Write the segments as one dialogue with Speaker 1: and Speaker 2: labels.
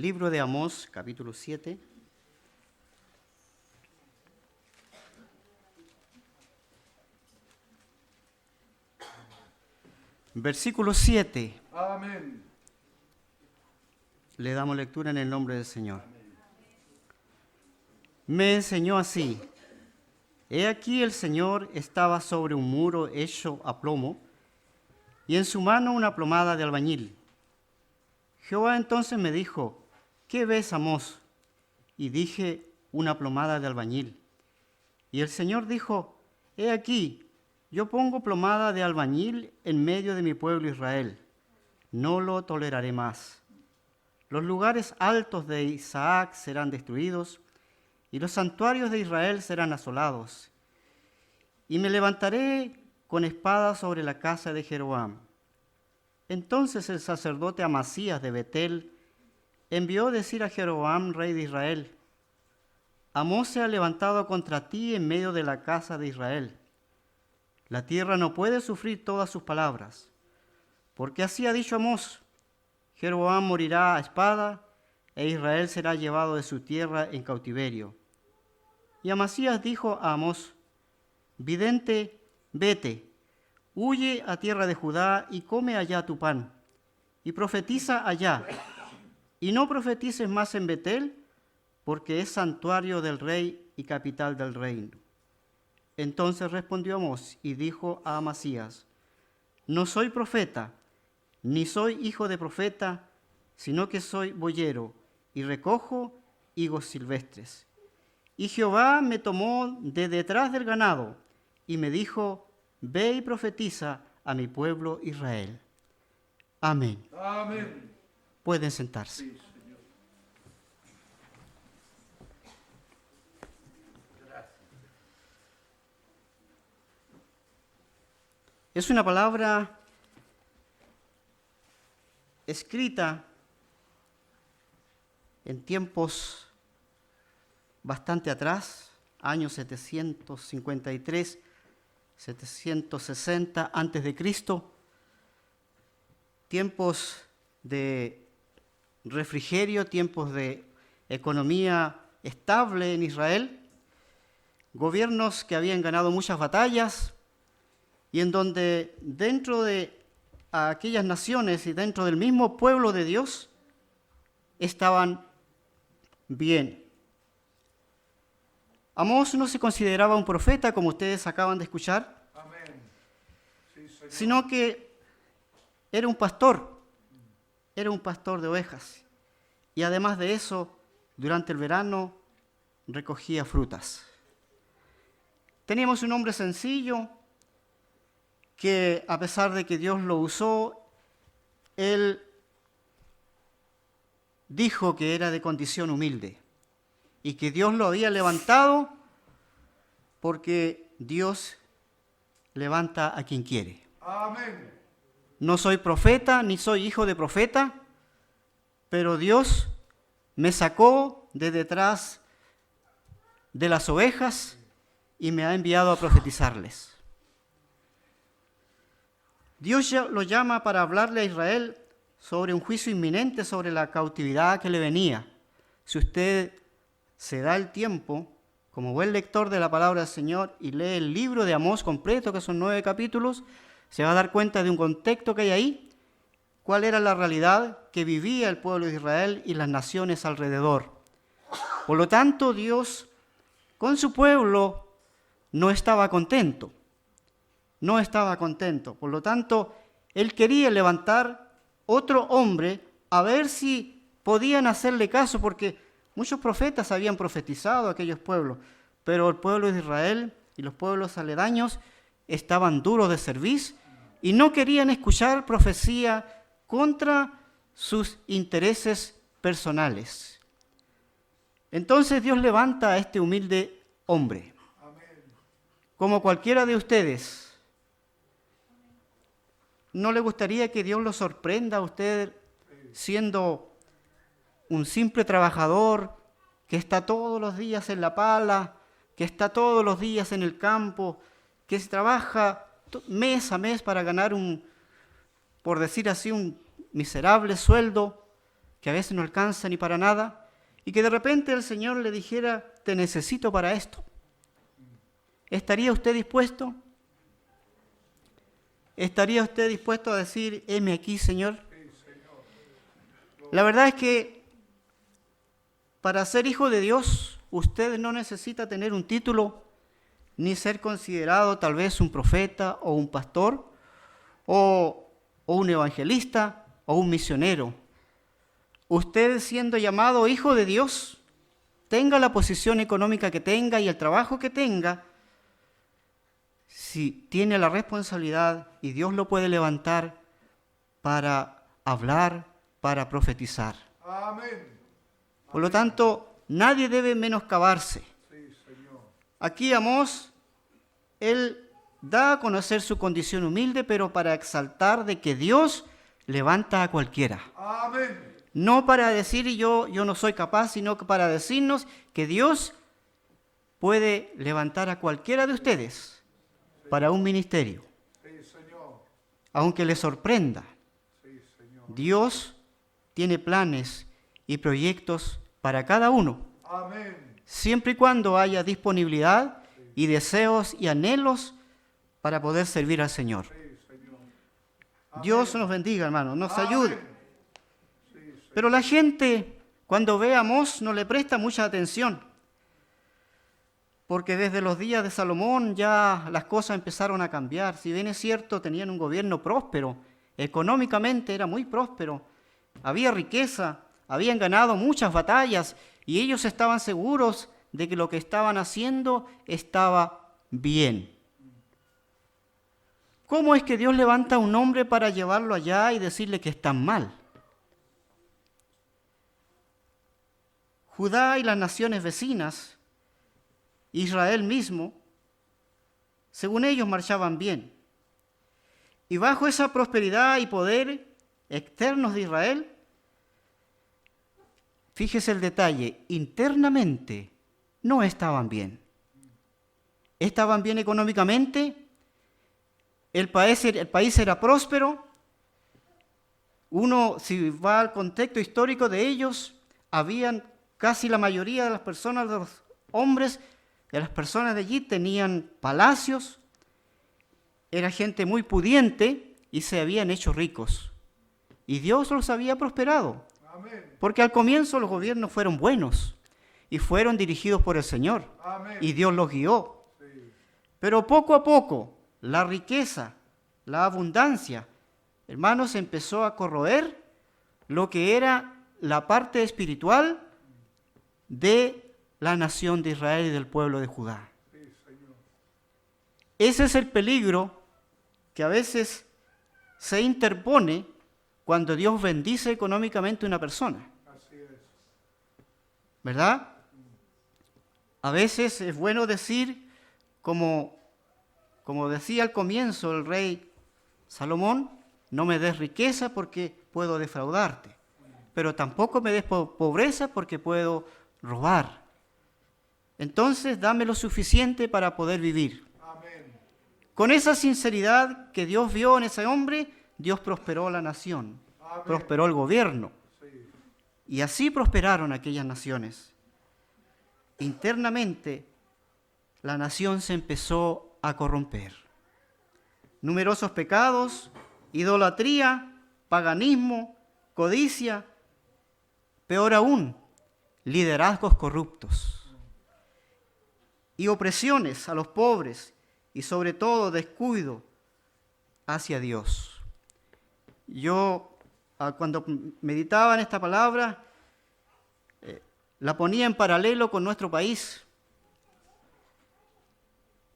Speaker 1: Libro de Amós, capítulo 7. Versículo 7.
Speaker 2: Amén.
Speaker 1: Le damos lectura en el nombre del Señor. Me enseñó así. He aquí el Señor estaba sobre un muro hecho a plomo, y en su mano una plomada de albañil. Jehová entonces me dijo, ¿qué ves, Amós? Y dije, una plomada de albañil. Y el Señor dijo, he aquí, yo pongo plomada de albañil en medio de mi pueblo Israel. No lo toleraré más. Los lugares altos de Isaac serán destruidos, y los santuarios de Israel serán asolados. Y me levantaré con espada sobre la casa de Jeroboam. Entonces el sacerdote Amasías de Betel envió decir a Jeroboam, rey de Israel, Amós se ha levantado contra ti en medio de la casa de Israel. La tierra no puede sufrir todas sus palabras, porque así ha dicho Amós, Jeroboam morirá a espada, e Israel será llevado de su tierra en cautiverio. Y Amasías dijo a Amós, vidente, vete, huye a tierra de Judá y come allá tu pan, y profetiza allá, y no profetices más en Betel, porque es santuario del rey y capital del reino. Entonces respondió Amós y dijo a Amasías, no soy profeta, ni soy hijo de profeta, sino que soy boyero, y recojo higos silvestres. Y Jehová me tomó de detrás del ganado, y me dijo, ve y profetiza a mi pueblo Israel. Amén.
Speaker 2: Amén.
Speaker 1: Pueden sentarse.
Speaker 2: Sí, Señor. Gracias.
Speaker 1: Es una palabra escrita en tiempos bastante atrás, años 753, 760 antes de Cristo, tiempos de refrigerio, tiempos de economía estable en Israel, gobiernos que habían ganado muchas batallas y en donde dentro de aquellas naciones y dentro del mismo pueblo de Dios estaban bien. Amós no se consideraba un profeta, como ustedes acaban de escuchar,
Speaker 2: Amén. Sí, Señor.
Speaker 1: sino que era un pastor de ovejas. Y además de eso, durante el verano recogía frutas. Teníamos un hombre sencillo que, a pesar de que Dios lo usó, él dijo que era de condición humilde y que Dios lo había levantado porque Dios levanta a quien quiere.
Speaker 2: Amén.
Speaker 1: No soy profeta ni soy hijo de profeta, pero Dios me sacó de detrás de las ovejas y me ha enviado a profetizarles. Dios lo llama para hablarle a Israel sobre un juicio inminente sobre la cautividad que le venía. Si usted se da el tiempo, como buen lector de la palabra del Señor, y lee el libro de Amós completo, que son 9 capítulos, se va a dar cuenta de un contexto que hay ahí, cuál era la realidad que vivía el pueblo de Israel y las naciones alrededor. Por lo tanto, Dios con su pueblo no estaba contento. No estaba contento. Por lo tanto, él quería levantar otro hombre a ver si podían hacerle caso, porque muchos profetas habían profetizado a aquellos pueblos, pero el pueblo de Israel y los pueblos aledaños estaban duros de cerviz y no querían escuchar profecía contra sus intereses personales. Entonces Dios levanta a este humilde hombre. Como cualquiera de ustedes, ¿no le gustaría que Dios lo sorprenda a usted siendo un simple trabajador que está todos los días en la pala, que está todos los días en el campo, que se trabaja mes a mes para ganar por decir así, un miserable sueldo, que a veces no alcanza ni para nada, y que de repente el Señor le dijera, te necesito para esto. ¿Estaría usted dispuesto? ¿Estaría usted dispuesto a decir, heme aquí, Señor? La verdad es que para ser hijo de Dios, usted no necesita tener un título, ni ser considerado tal vez un profeta o un pastor, o un evangelista, o un misionero. Usted, siendo llamado hijo de Dios, tenga la posición económica que tenga y el trabajo que tenga, si tiene la responsabilidad y Dios lo puede levantar para hablar, para profetizar.
Speaker 2: Amén.
Speaker 1: Por lo tanto, nadie debe menoscabarse.
Speaker 2: Sí, Señor.
Speaker 1: Aquí Amós, él da a conocer su condición humilde, pero para exaltar de que Dios levanta a cualquiera.
Speaker 2: Amén.
Speaker 1: No para decir yo no soy capaz, sino que para decirnos que Dios puede levantar a cualquiera de ustedes para un ministerio.
Speaker 2: Sí, Señor.
Speaker 1: Aunque les sorprenda,
Speaker 2: Sí, Señor.
Speaker 1: Dios tiene planes y proyectos para cada uno,
Speaker 2: Amén.
Speaker 1: siempre y cuando haya disponibilidad y deseos y anhelos para poder servir al Señor.
Speaker 2: Sí, Señor.
Speaker 1: Dios nos bendiga, hermano, nos ayude.
Speaker 2: Amén. Sí, Señor.
Speaker 1: Pero la gente, cuando ve a Amós, no le presta mucha atención, porque desde los días de Salomón ya las cosas empezaron a cambiar. Si bien es cierto, tenían un gobierno próspero, económicamente era muy próspero, había riqueza, habían ganado muchas batallas y ellos estaban seguros de que lo que estaban haciendo estaba bien. ¿Cómo es que Dios levanta a un hombre para llevarlo allá y decirle que están mal? Judá y las naciones vecinas, Israel mismo, según ellos marchaban bien. Y bajo esa prosperidad y poder externos de Israel, fíjese el detalle, internamente no estaban bien. Estaban bien económicamente, el país era próspero. Uno, si va al contexto histórico de ellos, habían casi la mayoría de las personas, de los hombres, de las personas de allí tenían palacios, era gente muy pudiente y se habían hecho ricos. Y Dios los había prosperado,
Speaker 2: Amén.
Speaker 1: porque al comienzo los gobiernos fueron buenos y fueron dirigidos por el Señor
Speaker 2: Amén.
Speaker 1: y Dios los guió.
Speaker 2: Sí.
Speaker 1: Pero poco a poco la riqueza, la abundancia, hermanos, empezó a corroer lo que era la parte espiritual de la nación de Israel y del pueblo de Judá.
Speaker 2: Sí, Señor.
Speaker 1: Ese es el peligro que a veces se interpone cuando Dios bendice económicamente a una persona,
Speaker 2: Así es.
Speaker 1: ¿verdad? A veces es bueno decir, como decía al comienzo el rey Salomón, no me des riqueza porque puedo defraudarte, pero tampoco me des pobreza porque puedo robar. Entonces, dame lo suficiente para poder vivir.
Speaker 2: Amén.
Speaker 1: Con esa sinceridad que Dios vio en ese hombre, Dios prosperó la nación,
Speaker 2: Amén.
Speaker 1: prosperó el gobierno.
Speaker 2: Sí.
Speaker 1: Y así prosperaron aquellas naciones. Internamente, la nación se empezó a corromper. Numerosos pecados, idolatría, paganismo, codicia, peor aún, liderazgos corruptos y opresiones a los pobres y sobre todo descuido hacia Dios. Yo cuando meditaba en esta palabra la ponía en paralelo con nuestro país.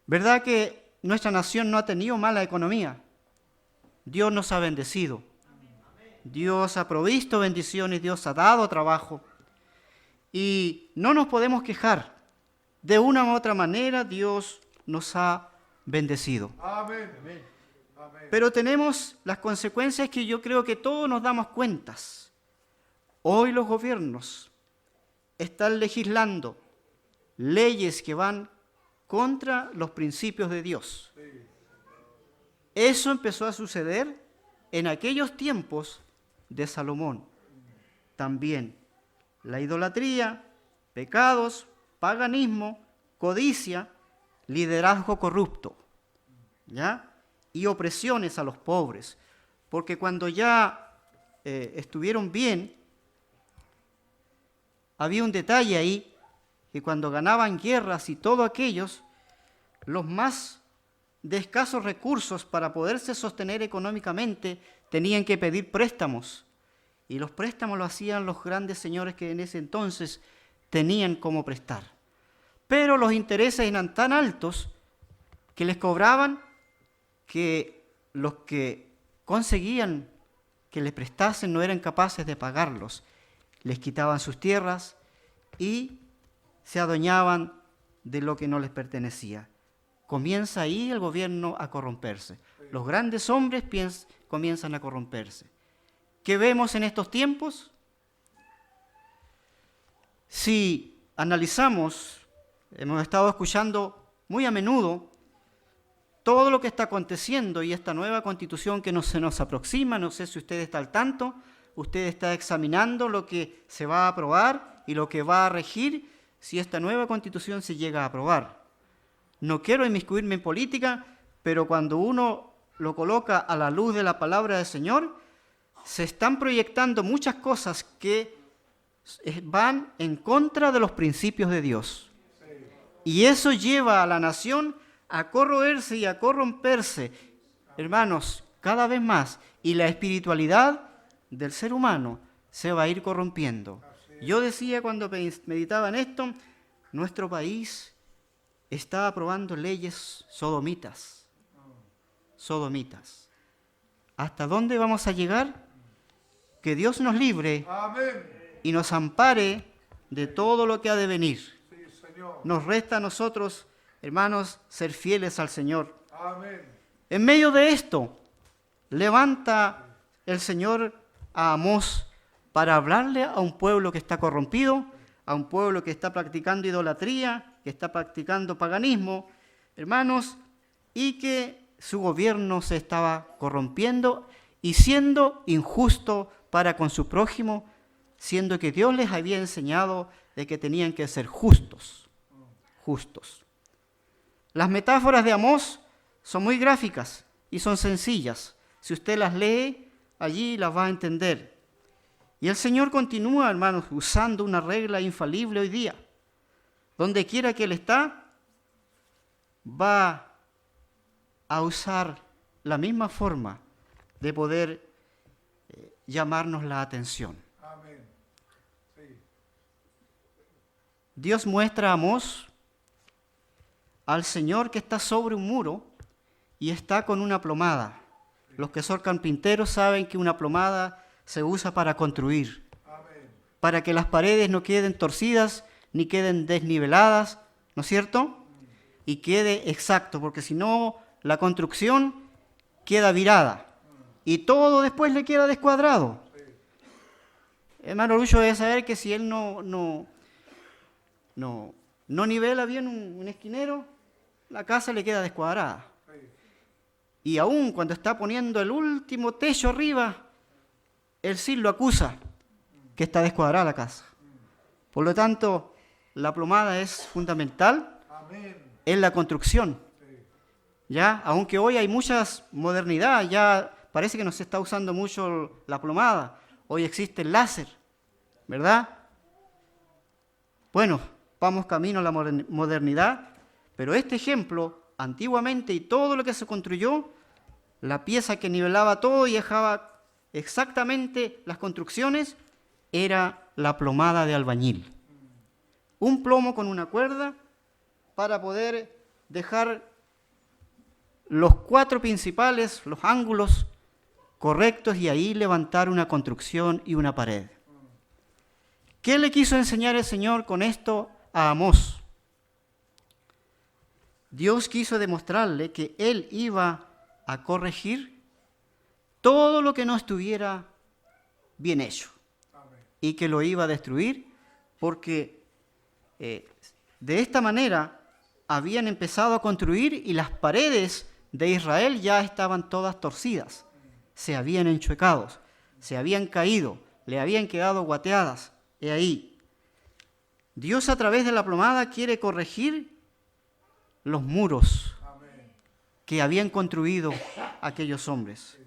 Speaker 1: ¿Verdad que nuestra nación no ha tenido mala economía? Dios nos ha bendecido. Dios ha provisto bendiciones, Dios ha dado trabajo. Y no nos podemos quejar. De una u otra manera Dios nos ha bendecido.
Speaker 2: Amén. Amén.
Speaker 1: Pero tenemos las consecuencias que yo creo que todos nos damos cuentas. Hoy los gobiernos están legislando leyes que van contra los principios de Dios.
Speaker 2: Sí.
Speaker 1: Eso empezó a suceder en aquellos tiempos de Salomón. también la idolatría, pecados, paganismo, codicia, liderazgo corrupto, ¿ya? Y opresiones a los pobres. Porque cuando ya estuvieron bien, había un detalle ahí, que cuando ganaban guerras y todo aquellos, los más de escasos recursos para poderse sostener económicamente tenían que pedir préstamos. Y los préstamos lo hacían los grandes señores que en ese entonces tenían cómo prestar. Pero los intereses eran tan altos que les cobraban que los que conseguían que les prestasen no eran capaces de pagarlos. Les quitaban sus tierras y se adueñaban de lo que no les pertenecía. Comienza ahí el gobierno a corromperse. Los grandes hombres comienzan a corromperse. ¿Qué vemos en estos tiempos? Si analizamos, hemos estado escuchando muy a menudo todo lo que está aconteciendo y esta nueva constitución que se nos aproxima, no sé si usted está al tanto, usted está examinando lo que se va a aprobar y lo que va a regir si esta nueva constitución se llega a aprobar. No quiero inmiscuirme en política, pero cuando uno lo coloca a la luz de la palabra del Señor, se están proyectando muchas cosas que van en contra de los principios de Dios. Y eso lleva a la nación a corroerse y a corromperse, hermanos, cada vez más. Y la espiritualidad del ser humano se va a ir corrompiendo. Yo decía cuando meditaba en esto, nuestro país está aprobando leyes sodomitas. Sodomitas. ¿Hasta dónde vamos a llegar? Que Dios nos libre y nos ampare de todo lo que ha de venir. Nos resta a nosotros, hermanos, ser fieles al Señor. En medio de esto, levanta el Señor a Amós para hablarle a un pueblo que está corrompido, a un pueblo que está practicando idolatría, que está practicando paganismo, hermanos, y que su gobierno se estaba corrompiendo y siendo injusto para con su prójimo, siendo que Dios les había enseñado de que tenían que ser justos. Justos. Las metáforas de Amós son muy gráficas y son sencillas. Si usted las lee, allí las va a entender. Y el Señor continúa, hermanos, usando una regla infalible hoy día. Donde quiera que Él está, va a usar la misma forma de poder llamarnos la atención. Dios muestra a Amós al Señor que está sobre un muro y está con una plomada. Los que son carpinteros saben que una plomada se usa para construir, para que las paredes no queden torcidas ni queden desniveladas, ¿no es cierto? Y quede exacto, porque si no, la construcción queda virada y todo después le queda descuadrado. Hermano Lucho debe saber que si él no nivela bien un esquinero, la casa le queda descuadrada. Y aún cuando está poniendo el último techo arriba, el CIR lo acusa que está descuadrada la casa. Por lo tanto, la plomada es fundamental en la construcción. ¿Ya? Aunque hoy hay muchas modernidad, ya parece que no se está usando mucho la plomada. Hoy existe el láser, ¿verdad? Bueno, vamos camino a la modernidad, pero este ejemplo, antiguamente y todo lo que se construyó, la pieza que nivelaba todo y dejaba exactamente las construcciones, era la plomada de albañil. Un plomo con una cuerda para poder dejar los cuatro principales, los ángulos correctos y ahí levantar una construcción y una pared. ¿Qué le quiso enseñar el Señor con esto a Amós? Dios quiso demostrarle que Él iba a corregir todo lo que no estuviera bien hecho y que lo iba a destruir porque de esta manera habían empezado a construir y las paredes de Israel ya estaban todas torcidas, se habían enchuecado, se habían caído, le habían quedado guateadas. He ahí, Dios a través de la plomada quiere corregir los muros que habían construido aquellos hombres.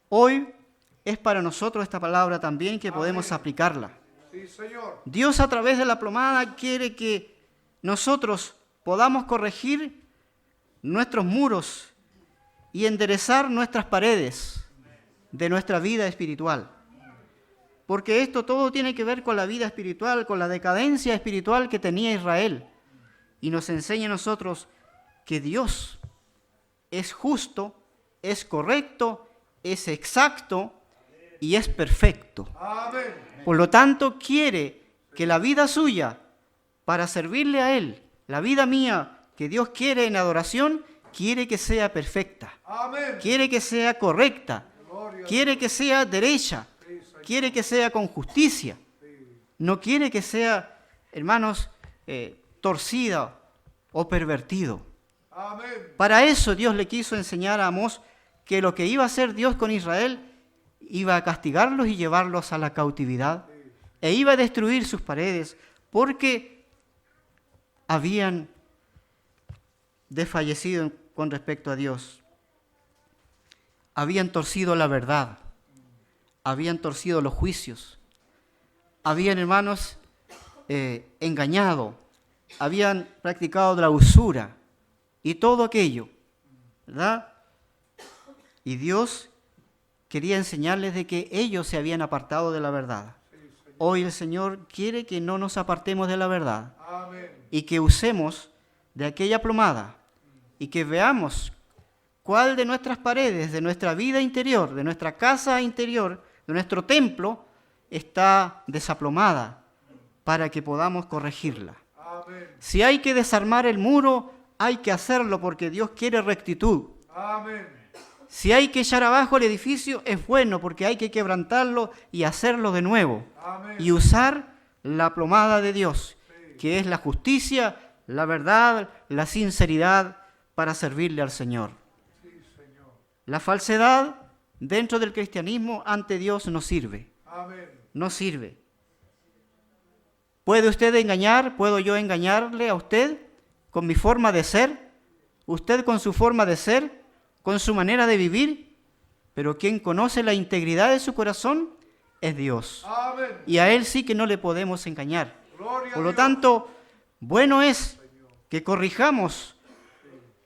Speaker 1: Hoy es para nosotros esta palabra también que podemos aplicarla.
Speaker 2: Sí, Señor.
Speaker 1: Dios a través de la plomada quiere que nosotros podamos corregir nuestros muros y enderezar nuestras paredes de nuestra vida espiritual. Porque esto todo tiene que ver con la vida espiritual, con la decadencia espiritual que tenía Israel. Y nos enseña a nosotros que Dios es justo, es correcto, es exacto y es perfecto.
Speaker 2: Amén.
Speaker 1: Por lo tanto, quiere que la vida suya, para servirle a Él, la vida mía que Dios quiere en adoración, quiere que sea perfecta,
Speaker 2: Amén.
Speaker 1: quiere que sea correcta,
Speaker 2: Gloria a
Speaker 1: quiere que sea derecha,
Speaker 2: Dios. Sí,
Speaker 1: quiere que sea con justicia. No quiere que sea, hermanos, torcida o pervertido.
Speaker 2: Amén.
Speaker 1: Para eso Dios le quiso enseñar a Amós que lo que iba a hacer Dios con Israel iba a castigarlos y llevarlos a la cautividad e iba a destruir sus paredes porque habían desfallecido con respecto a Dios. Habían torcido la verdad, habían torcido los juicios, habían, hermanos, engañado, habían practicado la usura y todo aquello, ¿verdad? Y Dios quería enseñarles de que ellos se habían apartado de la verdad. Hoy el Señor quiere que no nos apartemos de la verdad
Speaker 2: Amén.
Speaker 1: y que usemos de aquella plomada y que veamos cuál de nuestras paredes, de nuestra vida interior, de nuestra casa interior, de nuestro templo, está desaplomada para que podamos corregirla.
Speaker 2: Amén.
Speaker 1: Si hay que desarmar el muro, hay que hacerlo porque Dios quiere rectitud.
Speaker 2: Amén.
Speaker 1: Si hay que echar abajo el edificio, es bueno porque hay que quebrantarlo y hacerlo de nuevo.
Speaker 2: Amén.
Speaker 1: Y usar la plomada de Dios, que es la justicia, la verdad, la sinceridad para servirle al Señor.
Speaker 2: Sí, Señor.
Speaker 1: La falsedad dentro del cristianismo ante Dios no sirve.
Speaker 2: Amén.
Speaker 1: No sirve. ¿Puede usted engañar? ¿Puedo yo engañarle a usted con mi forma de ser? ¿Usted con su forma de ser? ¿Con su manera de vivir? Pero quien conoce la integridad de su corazón es Dios.
Speaker 2: Amén.
Speaker 1: Y a Él sí que no le podemos engañar.
Speaker 2: Gloria
Speaker 1: Por
Speaker 2: a
Speaker 1: lo
Speaker 2: Dios.
Speaker 1: tanto, bueno es que corrijamos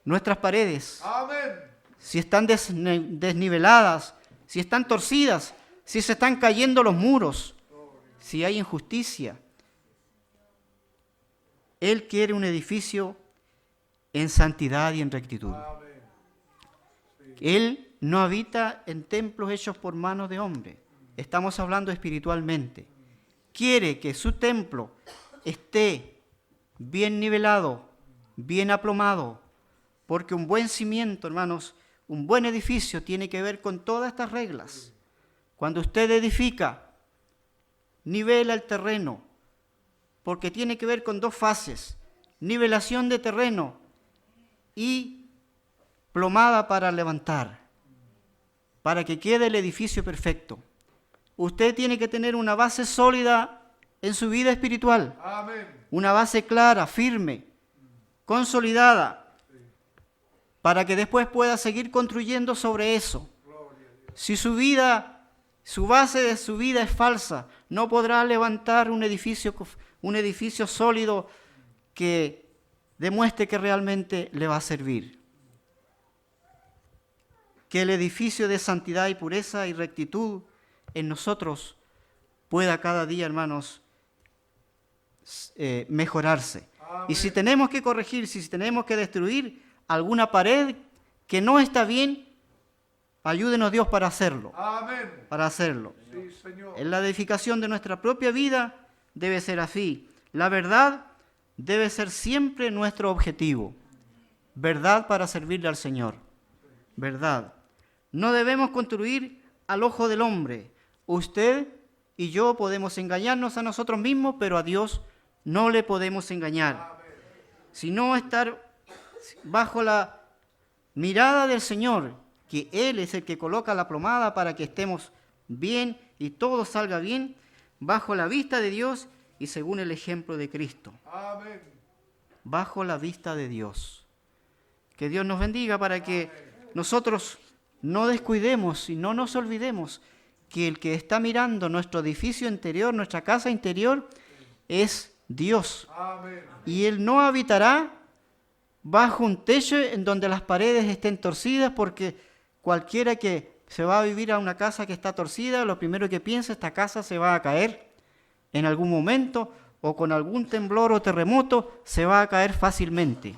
Speaker 1: nuestras paredes.
Speaker 2: Amén.
Speaker 1: Si están desniveladas, si están torcidas, si se están cayendo los muros, si hay injusticia. Él quiere un edificio en santidad y en rectitud.
Speaker 2: Amén.
Speaker 1: Él no habita en templos hechos por manos de hombre. Estamos hablando espiritualmente. Quiere que su templo esté bien nivelado, bien aplomado, porque un buen cimiento, hermanos, un buen edificio tiene que ver con todas estas reglas. Cuando usted edifica, nivela el terreno, porque tiene que ver con dos fases: nivelación de terreno y plomada para levantar, para que quede el edificio perfecto. Usted tiene que tener una base sólida en su vida espiritual,
Speaker 2: Amén.
Speaker 1: una base clara, firme, consolidada, para que después pueda seguir construyendo sobre eso. Si su base de su vida es falsa, no podrá levantar un edificio sólido que demuestre que realmente le va a servir. Que el edificio de santidad y pureza y rectitud en nosotros pueda cada día, hermanos, mejorarse.
Speaker 2: Amén.
Speaker 1: Y si tenemos que corregir, si tenemos que destruir alguna pared que no está bien, ayúdenos Dios para hacerlo.
Speaker 2: Amén.
Speaker 1: Para hacerlo.
Speaker 2: Sí, Señor.
Speaker 1: En la edificación de nuestra propia vida debe ser así. La verdad debe ser siempre nuestro objetivo. Verdad para servirle al Señor. Verdad. No debemos construir al ojo del hombre. Usted y yo podemos engañarnos a nosotros mismos, pero a Dios no le podemos engañar. Sino estar bajo la mirada del Señor, que Él es el que coloca la plomada para que estemos bien y todo salga bien bajo la vista de Dios y según el ejemplo de Cristo.
Speaker 2: Amén.
Speaker 1: Bajo la vista de Dios. Que Dios nos bendiga para que nosotros no descuidemos y no nos olvidemos que el que está mirando nuestro edificio interior, nuestra casa interior, es Dios.
Speaker 2: Amén.
Speaker 1: Y Él no habitará bajo un techo en donde las paredes estén torcidas, porque cualquiera que se va a vivir a una casa que está torcida, lo primero que piensa, esta casa se va a caer en algún momento, o con algún temblor o terremoto se va a caer fácilmente.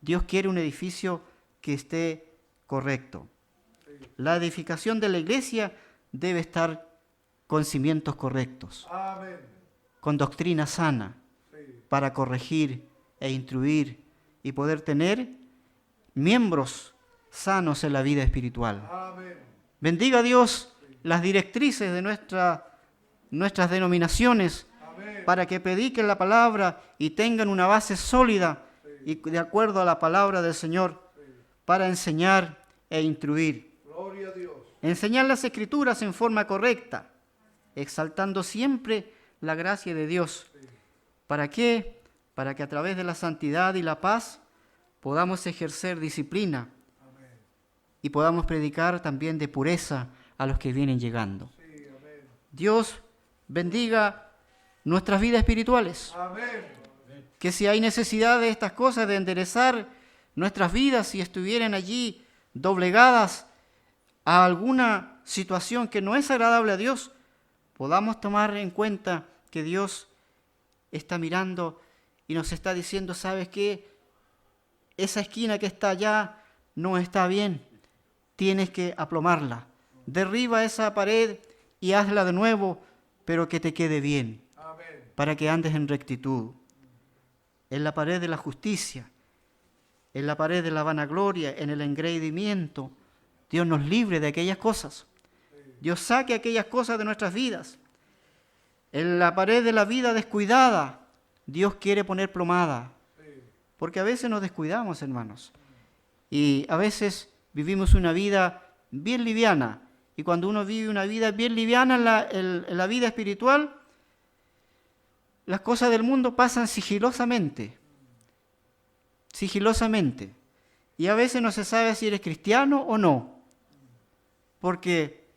Speaker 1: Dios quiere un edificio que esté correcto. La edificación de la iglesia debe estar con cimientos correctos,
Speaker 2: Amén.
Speaker 1: con doctrina sana,
Speaker 2: Sí.
Speaker 1: para corregir e instruir y poder tener miembros sanos en la vida espiritual.
Speaker 2: Amén.
Speaker 1: Bendiga a Dios las directrices de nuestras denominaciones,
Speaker 2: Amén.
Speaker 1: para que prediquen la palabra y tengan una base sólida y de acuerdo a la palabra del Señor, para enseñar e instruir.
Speaker 2: Gloria a Dios.
Speaker 1: Enseñar las Escrituras en forma correcta, exaltando siempre la gracia de Dios. ¿Para qué? Para que a través de la santidad y la paz podamos ejercer disciplina y podamos predicar también de pureza a los que vienen llegando.
Speaker 2: Sí, amén.
Speaker 1: Dios bendiga nuestras vidas espirituales.
Speaker 2: Amén.
Speaker 1: Que si hay necesidad de estas cosas, de enderezar nuestras vidas, si estuvieran allí doblegadas a alguna situación que no es agradable a Dios, podamos tomar en cuenta que Dios está mirando y nos está diciendo, ¿sabes qué? Esa esquina que está allá no está bien, tienes que aplomarla. Derriba esa pared y hazla de nuevo, pero que te quede bien,
Speaker 2: Amén.
Speaker 1: para que andes en rectitud. En la pared de la justicia, en la pared de la vanagloria, en el engreimiento, Dios nos libre de aquellas cosas. Dios saque aquellas cosas de nuestras vidas. En la pared de la vida descuidada, Dios quiere poner plomada. Porque a veces nos descuidamos, hermanos. Y a veces vivimos una vida bien liviana. Y cuando uno vive una vida bien liviana en la vida espiritual, las cosas del mundo pasan sigilosamente. Sigilosamente. Y a veces no se sabe si eres cristiano o no. Porque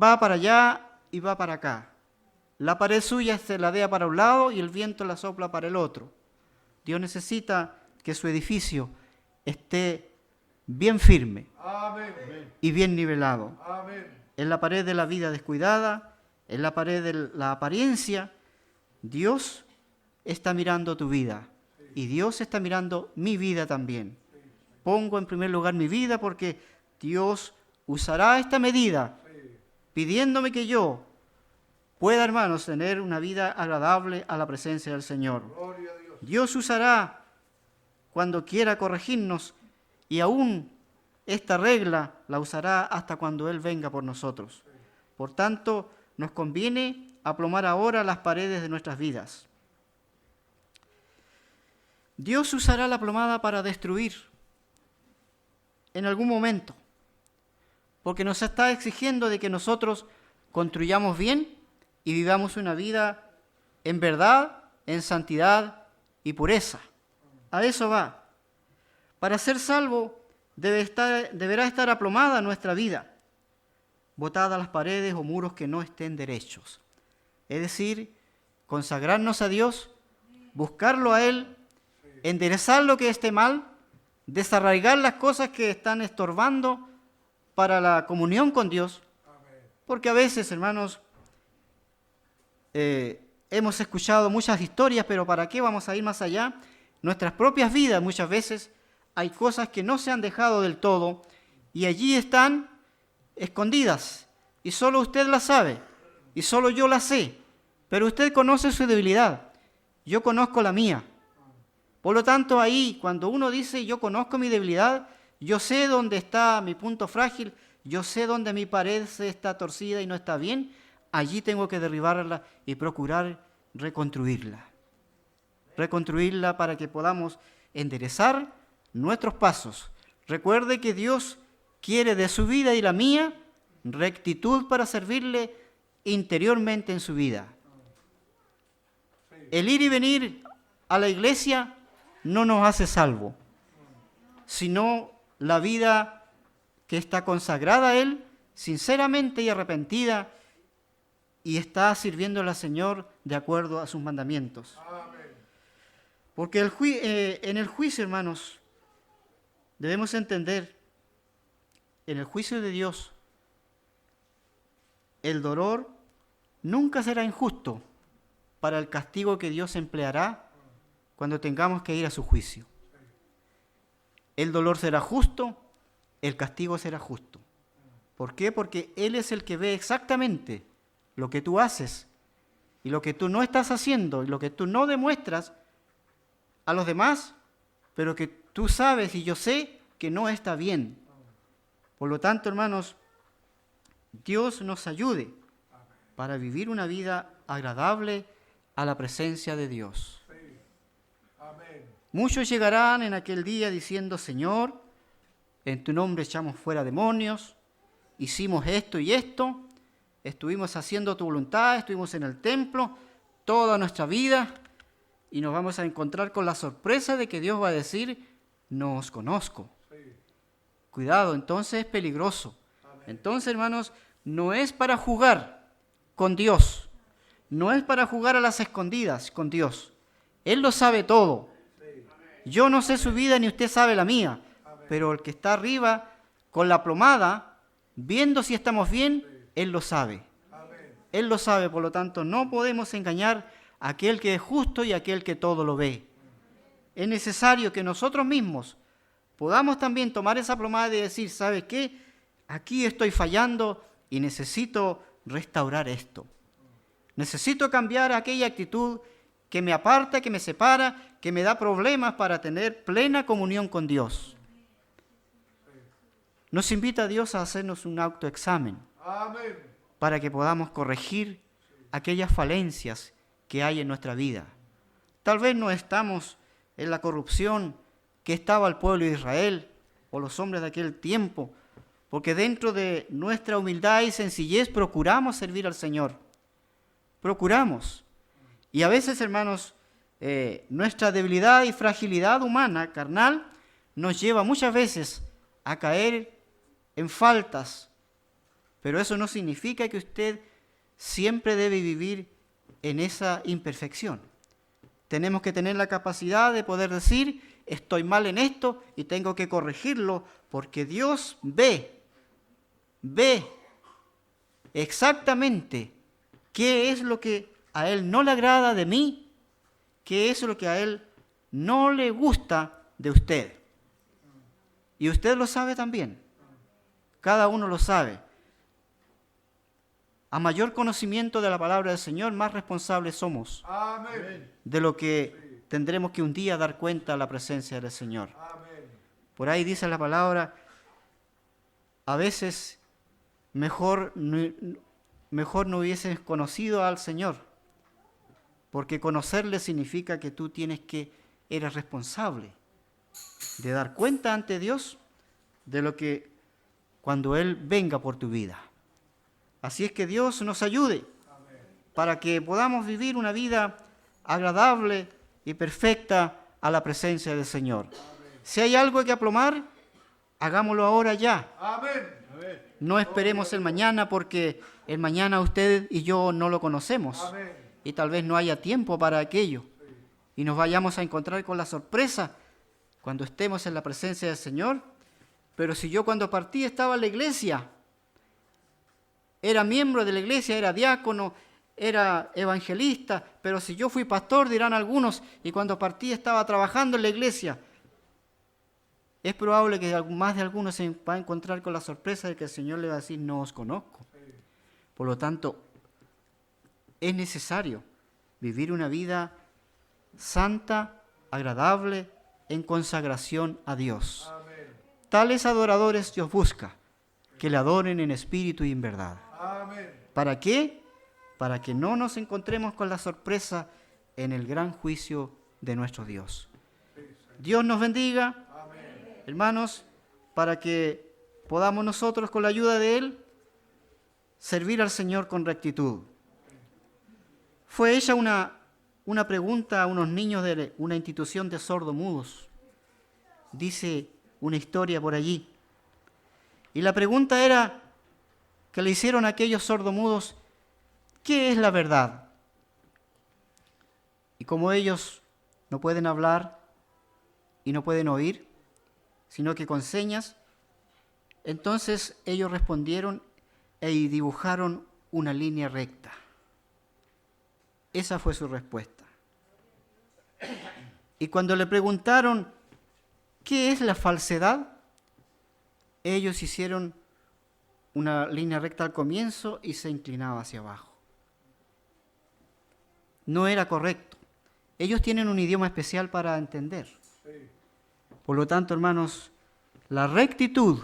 Speaker 1: va para allá y va para acá. La pared suya se ladea para un lado y el viento la sopla para el otro. Dios necesita que su edificio esté bien firme
Speaker 2: Amén.
Speaker 1: y bien nivelado.
Speaker 2: Amén.
Speaker 1: En la pared de la vida descuidada, en la pared de la apariencia, Dios está mirando tu vida y Dios está mirando mi vida también. Pongo en primer lugar mi vida porque Dios usará esta medida pidiéndome que yo pueda, hermanos, tener una vida agradable a la presencia del Señor.
Speaker 2: Gloria a Dios.
Speaker 1: Dios usará cuando quiera corregirnos y aún esta regla la usará hasta cuando Él venga por nosotros. Por tanto, nos conviene aplomar ahora las paredes de nuestras vidas. Dios usará la plomada para destruir en algún momento, porque nos está exigiendo de que nosotros construyamos bien y vivamos una vida en verdad, en santidad y pureza. A eso va. Para ser salvo deberá estar aplomada nuestra vida, botadas las paredes o muros que no estén derechos. Es decir, consagrarnos a Dios, buscarlo a Él, enderezar lo que esté mal, desarraigar las cosas que están estorbando para la comunión con Dios, porque a veces, hermanos, hemos escuchado muchas historias, pero ¿para qué vamos a ir más allá? Nuestras propias vidas muchas veces hay cosas que no se han dejado del todo y allí están escondidas y solo usted las sabe y solo yo las sé, pero usted conoce su debilidad, yo conozco la mía. Por lo tanto, ahí, cuando uno dice yo conozco mi debilidad, yo sé dónde está mi punto frágil, yo sé dónde mi pared está torcida y no está bien, allí tengo que derribarla y procurar reconstruirla. Reconstruirla para que podamos enderezar nuestros pasos. Recuerde que Dios quiere de su vida y la mía rectitud para servirle interiormente en su vida. El ir y venir a la iglesia no nos hace salvo, sino la vida que está consagrada a Él, sinceramente y arrepentida, y está sirviéndole al Señor de acuerdo a sus mandamientos. Porque en el juicio, hermanos, debemos entender, en el juicio de Dios, el dolor nunca será injusto para el castigo que Dios empleará cuando tengamos que ir a su juicio. El dolor será justo, el castigo será justo. ¿Por qué? Porque Él es el que ve exactamente lo que tú haces y lo que tú no estás haciendo y lo que tú no demuestras a los demás, pero que tú sabes y yo sé que no está bien. Por lo tanto, hermanos, Dios nos ayude para vivir una vida agradable a la presencia de Dios. Muchos llegarán en aquel día diciendo: Señor, en tu nombre echamos fuera demonios, hicimos esto y esto, estuvimos haciendo tu voluntad, estuvimos en el templo toda nuestra vida, y nos vamos a encontrar con la sorpresa de que Dios va a decir: no os conozco. Cuidado, entonces es peligroso. Entonces, hermanos, no es para jugar con Dios, no es para jugar a las escondidas con Dios. Él lo sabe todo. Yo no sé su vida ni usted sabe la mía, pero el que está arriba con la plomada, viendo si estamos bien, Él lo sabe. Él lo sabe, por lo tanto, no podemos engañar a aquel que es justo y a aquel que todo lo ve. Es necesario que nosotros mismos podamos también tomar esa plomada y decir: ¿sabe qué? Aquí estoy fallando y necesito restaurar esto. Necesito cambiar aquella actitud que me aparta, que me separa, que me da problemas para tener plena comunión con Dios. Nos invita a Dios a hacernos un autoexamen para que podamos corregir aquellas falencias que hay en nuestra vida. Tal vez no estamos en la corrupción que estaba el pueblo de Israel o los hombres de aquel tiempo, porque dentro de nuestra humildad y sencillez procuramos servir al Señor. Procuramos. Y a veces, hermanos, nuestra debilidad y fragilidad humana, carnal, nos lleva muchas veces a caer en faltas. Pero eso no significa que usted siempre debe vivir en esa imperfección. Tenemos que tener la capacidad de poder decir: estoy mal en esto y tengo que corregirlo, porque Dios ve exactamente qué es lo que a Él no le agrada de mí, qué es lo que a Él no le gusta de usted. Y usted lo sabe también. Cada uno lo sabe. A mayor conocimiento de la palabra del Señor, más responsables somos de lo que tendremos que un día dar cuenta a la presencia del Señor. Por ahí dice la palabra: a veces mejor no hubieses conocido al Señor, porque conocerle significa que tú eres responsable de dar cuenta ante Dios de lo que cuando Él venga por tu vida. Así es que Dios nos ayude para que podamos vivir una vida agradable y perfecta a la presencia del Señor. Si hay algo que aplomar, hagámoslo ahora ya. No esperemos el mañana, porque el mañana usted y yo no lo conocemos y tal vez no haya tiempo para aquello y nos vayamos a encontrar con la sorpresa cuando estemos en la presencia del Señor. Pero si yo cuando partí estaba en la iglesia, era miembro de la iglesia, era diácono, era evangelista, pero si yo fui pastor, dirán algunos, y cuando partí estaba trabajando en la iglesia, es probable que más de algunos se va a encontrar con la sorpresa de que el Señor le va a decir: no os conozco. Por lo tanto, es necesario vivir una vida santa, agradable, en consagración a Dios. Tales adoradores Dios busca, que le adoren en espíritu y en verdad. ¿Para qué? Para que no nos encontremos con la sorpresa en el gran juicio de nuestro Dios. Dios nos bendiga, hermanos, para que podamos nosotros, con la ayuda de Él, servir al Señor con rectitud. Fue hecha una pregunta a unos niños de una institución de sordomudos. Dice una historia por allí. Y la pregunta era que le hicieron a aquellos sordomudos, ¿qué es la verdad? Y como ellos no pueden hablar y no pueden oír, sino que con señas, entonces ellos respondieron y dibujaron una línea recta. Esa fue su respuesta. Y cuando le preguntaron, ¿qué es la falsedad? Ellos hicieron una línea recta al comienzo y se inclinaba hacia abajo. No era correcto. Ellos tienen un idioma especial para entender. Por lo tanto, hermanos, la rectitud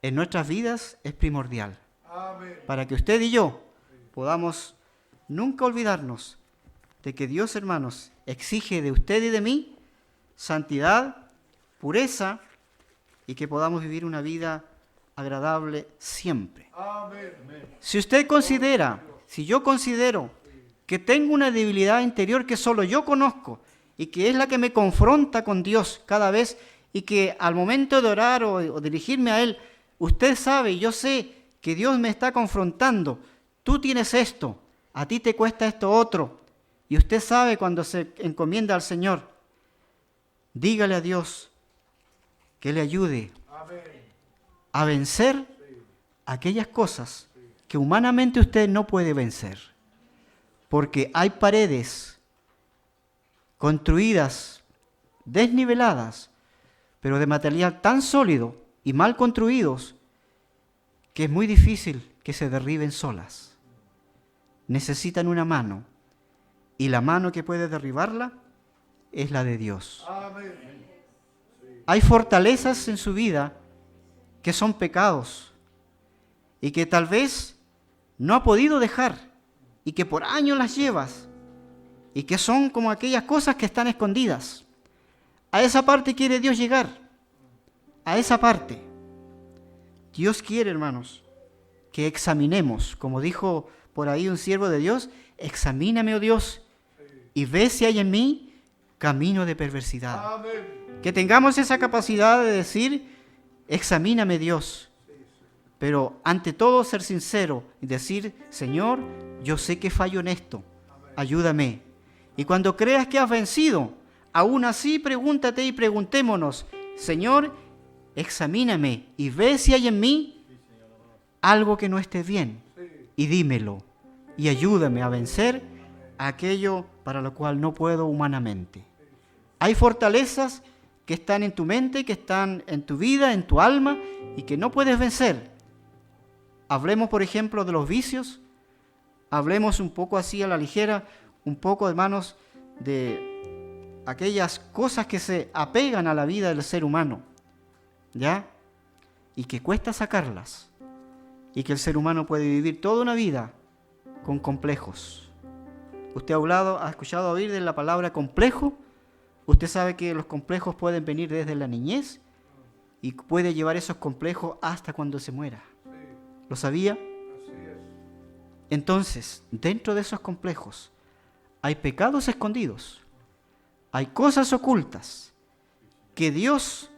Speaker 1: en nuestras vidas es primordial.
Speaker 2: Amén.
Speaker 1: Para que usted y yo podamos nunca olvidarnos de que Dios, hermanos, exige de usted y de mí santidad, pureza y que podamos vivir una vida agradable siempre.
Speaker 2: Amén.
Speaker 1: Si usted considera, si yo considero que tengo una debilidad interior que solo yo conozco y que es la que me confronta con Dios cada vez y que al momento de orar o dirigirme a Él, usted sabe y yo sé que Dios me está confrontando, tú tienes esto, a ti te cuesta esto otro, y usted sabe cuando se encomienda al Señor, dígale a Dios que le ayude a vencer aquellas cosas que humanamente usted no puede vencer. Porque hay paredes construidas, desniveladas, pero de material tan sólido y mal construidos que es muy difícil que se derriben solas. Necesitan una mano, y la mano que puede derribarla es la de Dios.
Speaker 2: Amén.
Speaker 1: Hay fortalezas en su vida que son pecados y que tal vez no ha podido dejar y que por años las llevas y que son como aquellas cosas que están escondidas. A esa parte quiere Dios llegar, a esa parte. Dios quiere, hermanos, que examinemos, como dijo por ahí un siervo de Dios, examíname, oh Dios, y ve si hay en mí camino de perversidad.
Speaker 2: Amén.
Speaker 1: Que tengamos esa capacidad de decir, examíname, Dios. Pero ante todo ser sincero y decir, Señor, yo sé que fallo en esto, ayúdame. Y cuando creas que has vencido, aún así pregúntate y preguntémonos, Señor, examíname y ve si hay en mí algo que no esté bien y dímelo y ayúdame a vencer aquello para lo cual no puedo humanamente. Hay fortalezas que están en tu mente, que están en tu vida, en tu alma y que no puedes vencer. Hablemos, por ejemplo, de los vicios. Hablemos un poco así a la ligera, un poco, hermanos, de aquellas cosas que se apegan a la vida del ser humano, ¿ya? Y que cuesta sacarlas. Y que el ser humano puede vivir toda una vida con complejos. Usted ha escuchado oír de la palabra complejo. Usted sabe que los complejos pueden venir desde la niñez y puede llevar esos complejos hasta cuando se muera. ¿Lo sabía?
Speaker 2: Así es.
Speaker 1: Entonces, dentro de esos complejos hay pecados escondidos, hay cosas ocultas que Dios,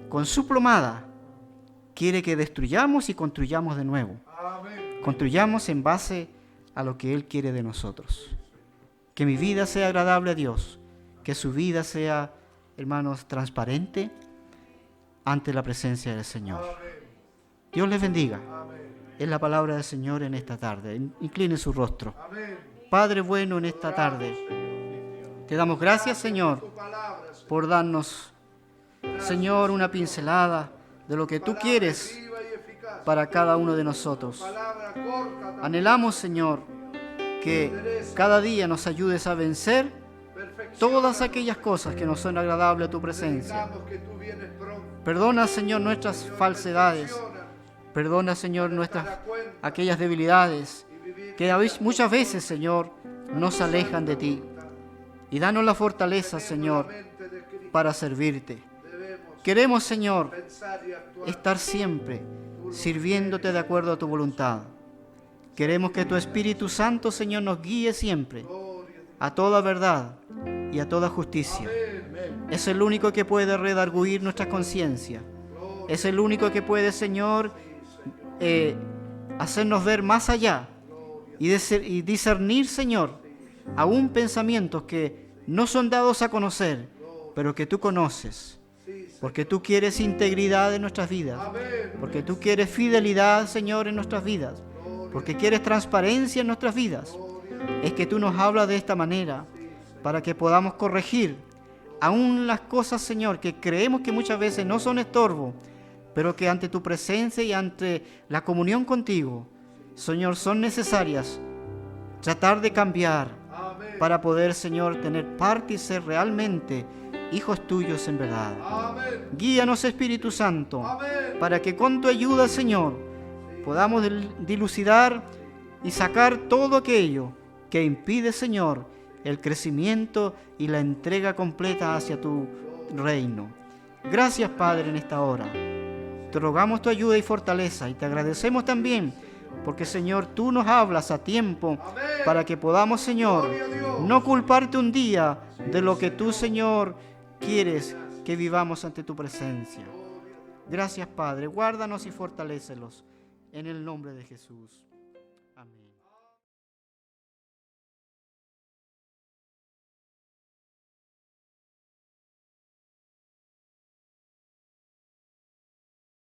Speaker 1: con su plomada, quiere que destruyamos y construyamos de nuevo.
Speaker 2: Amén.
Speaker 1: Construyamos en base a lo que Él quiere de nosotros. Que mi vida sea agradable a Dios, que su vida sea, hermanos, transparente ante la presencia del Señor.
Speaker 2: Amén.
Speaker 1: Dios les bendiga.
Speaker 2: Amén.
Speaker 1: Es la palabra del Señor en esta tarde. Incline su rostro.
Speaker 2: Amén.
Speaker 1: Padre bueno, en esta tarde te damos gracias, Señor,
Speaker 2: Tu palabra, Señor.
Speaker 1: por darnos, Señor, una pincelada de lo que tú quieres
Speaker 2: Viva y eficaz.
Speaker 1: para cada uno de nosotros.
Speaker 2: Palabra corta, tan
Speaker 1: Anhelamos, Señor, que cada día nos ayudes a vencer
Speaker 2: perfección.
Speaker 1: todas aquellas cosas que nos son agradables a tu presencia.
Speaker 2: Necesitamos que tú vienes pronto.
Speaker 1: Perdona, Señor, nuestras falsedades. Perdona, Señor, aquellas debilidades que muchas veces, Señor, nos alejan de ti. Y danos la fortaleza, Señor, para servirte. Queremos, Señor,
Speaker 2: Pensar y actuar.
Speaker 1: estar siempre sirviéndote de acuerdo a tu voluntad. Queremos que tu Espíritu Santo, Señor, nos guíe siempre a toda verdad y a toda justicia. Es el único que puede redarguir nuestra conciencia. Es el único que puede, Señor, hacernos ver más allá y discernir, Señor, aún pensamientos que no son dados a conocer, pero que tú conoces. Porque tú quieres integridad en nuestras vidas. Porque tú quieres fidelidad, Señor, en nuestras vidas. Porque quieres transparencia en nuestras vidas. Es que tú nos hablas de esta manera para que podamos corregir aún las cosas, Señor, que creemos que muchas veces no son estorbo, pero que ante tu presencia y ante la comunión contigo, Señor, son necesarias tratar de cambiar para poder, Señor, tener parte y ser realmente hijos tuyos en verdad. Guíanos, Espíritu Santo, para que con tu ayuda, Señor, podamos dilucidar y sacar todo aquello que impide, Señor, el crecimiento y la entrega completa hacia tu reino. Gracias, Padre, en esta hora. Te rogamos tu ayuda y fortaleza y te agradecemos también porque, Señor, tú nos hablas a tiempo para que podamos, Señor, no culparte un día de lo que tú, Señor, quieres que vivamos ante tu presencia. Gracias, Padre. Guárdanos y fortalécelos en el nombre de Jesús. Amén.